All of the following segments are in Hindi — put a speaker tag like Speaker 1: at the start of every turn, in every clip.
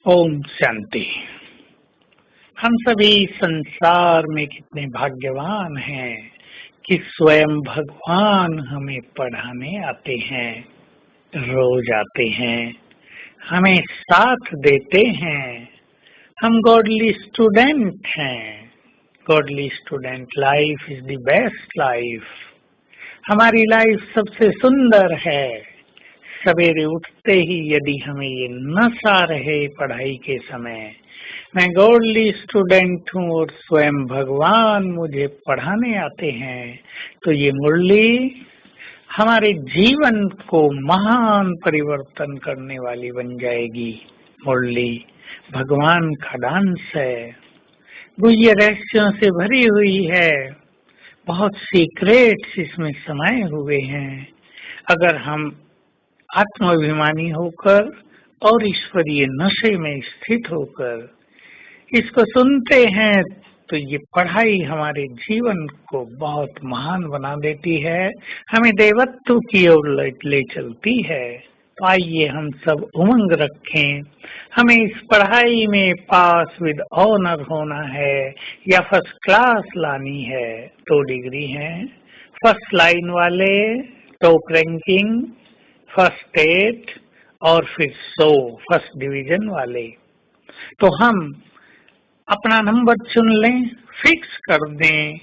Speaker 1: ओम शांति। हम सभी संसार में कितने भाग्यवान हैं कि स्वयं भगवान हमें पढ़ाने आते हैं, रोज आते हैं, हमें साथ देते हैं। हम गॉडली स्टूडेंट हैं। Godly student life is the best life. हमारी लाइफ सबसे सुंदर है। सवेरे उठते ही यदि हमें ये नशा रहे पढ़ाई के समय, मैं गॉडली स्टूडेंट हूँ और स्वयं भगवान मुझे पढ़ाने आते हैं, तो ये मुरली हमारे जीवन को महान परिवर्तन करने वाली बन जाएगी। मुरली भगवान का डांस है, गुह्य रहस्यों से भरी हुई है। बहुत सीक्रेट्स इसमें समाये हुए हैं। अगर हम आत्माभिमानी होकर और ईश्वरीय नशे में स्थित होकर इसको सुनते हैं, तो ये पढ़ाई हमारे जीवन को बहुत महान बना देती है, हमें देवत्व की ओर ले चलती है। तो आइए हम सब उमंग रखें। हमें इस पढ़ाई में पास विद ऑनर होना है या फर्स्ट क्लास लानी है। 2 डिग्री हैं, फर्स्ट लाइन वाले, टॉप रैंकिंग, फर्स्ट 8 और फिर 100 फर्स्ट डिवीजन वाले। तो हम अपना नंबर चुन लें, फिक्स कर दें।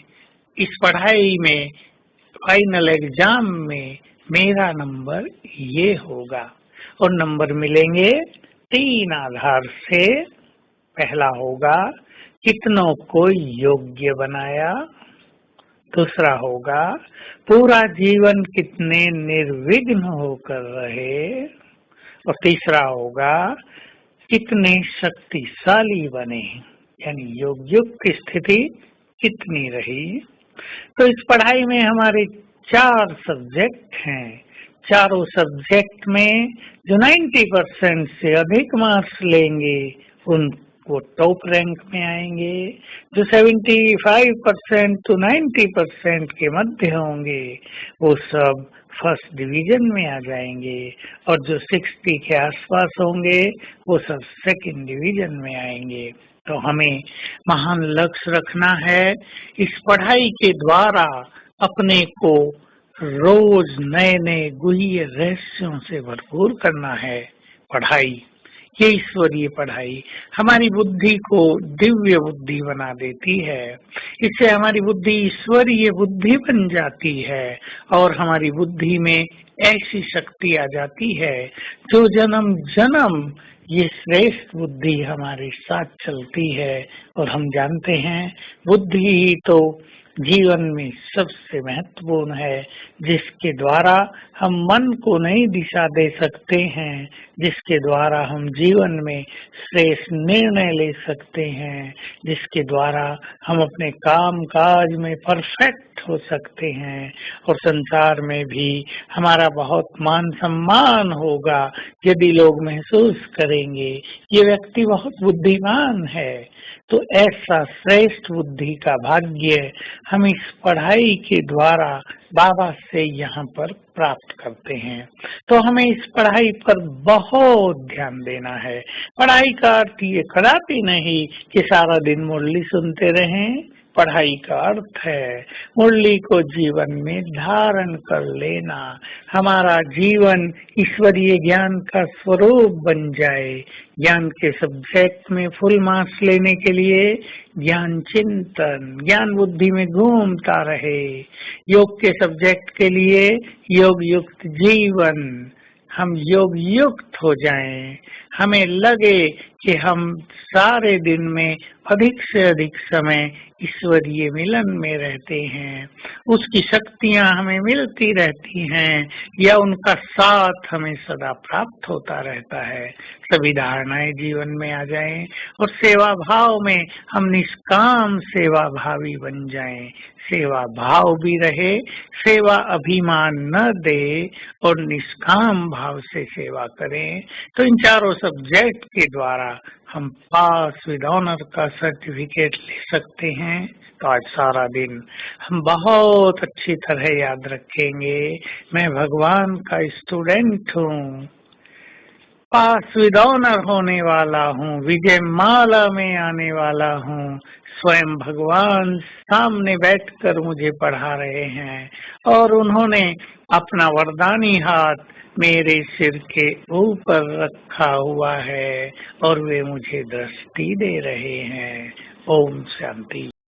Speaker 1: इस पढ़ाई में फाइनल एग्जाम में मेरा नंबर ये होगा, और नंबर मिलेंगे 3 आधार से। पहला होगा कितनों को योग्य बनाया, दूसरा होगा पूरा जीवन कितने निर्विघ्न होकर रहे, और तीसरा होगा कितने शक्तिशाली बने, यानी योग युक्त की स्थिति कितनी रही। तो इस पढ़ाई में हमारे 4 सब्जेक्ट हैं। चारों सब्जेक्ट में जो 90% से अधिक मार्क्स लेंगे वो टॉप रैंक में आएंगे। जो 75% to 90% के मध्य होंगे वो सब फर्स्ट डिवीजन में आ जाएंगे, और जो 60 के आसपास होंगे वो सब सेकंड डिवीजन में आएंगे। तो हमें महान लक्ष्य रखना है। इस पढ़ाई के द्वारा अपने को रोज नए नए गुह्य रहस्यों से भरपूर करना है। पढ़ाई, ये ईश्वरीय पढ़ाई हमारी बुद्धि को दिव्य बुद्धि बना देती है। इससे हमारी बुद्धि ईश्वरीय बुद्धि बन जाती है, और हमारी बुद्धि में ऐसी शक्ति आ जाती है जो जन्म जन्म ये श्रेष्ठ बुद्धि हमारे साथ चलती है। और हम जानते हैं बुद्धि ही तो जीवन में सबसे महत्वपूर्ण है, जिसके द्वारा हम मन को नई दिशा दे सकते हैं, जिसके द्वारा हम जीवन में श्रेष्ठ निर्णय ले सकते हैं, जिसके द्वारा हम अपने काम काज में परफेक्ट हो सकते हैं, और संसार में भी हमारा बहुत मान सम्मान होगा यदि लोग महसूस करेंगे ये व्यक्ति बहुत बुद्धिमान है। तो ऐसा श्रेष्ठ बुद्धि का भाग्य हम इस पढ़ाई के द्वारा बाबा से यहाँ पर प्राप्त करते हैं। तो हमें इस पढ़ाई पर बहुत ध्यान देना है। पढ़ाई का अर्थ ये कदापि नहीं कि सारा दिन मुरली सुनते रहें। पढ़ाई का अर्थ है मुरली को जीवन में धारण कर लेना, हमारा जीवन ईश्वरीय ज्ञान का स्वरूप बन जाए। ज्ञान के सब्जेक्ट में फुल मार्क्स लेने के लिए ज्ञान चिंतन, ज्ञान बुद्धि में घूमता रहे। योग के सब्जेक्ट के लिए योग युक्त जीवन, हम योग युक्त हो जाएं। हमें लगे कि हम सारे दिन में अधिक से अधिक समय ईश्वरीय मिलन में रहते हैं, उसकी शक्तियां हमें मिलती रहती हैं, या उनका साथ हमें सदा प्राप्त होता रहता है। सभी धारणाएं जीवन में आ जाएं, और सेवा भाव में हम निष्काम सेवा भावी बन जाएं। सेवा भाव भी रहे, सेवा अभिमान न दे, और निष्काम भाव से सेवा करें। तो इन चारों सब्जेक्ट के द्वारा हम पास विद ऑनर का सर्टिफिकेट ले सकते हैं। तो आज सारा दिन हम बहुत अच्छी तरह याद रखेंगे, मैं भगवान का स्टूडेंट हूँ। पास विद ऑनर होने वाला हूँ, विजय माला में आने वाला हूँ। स्वयं भगवान सामने बैठकर मुझे पढ़ा रहे हैं और उन्होंने अपना वरदानी हाथ मेरे सिर के ऊपर रखा हुआ है और वे मुझे दृष्टि दे रहे हैं। ओम शांति।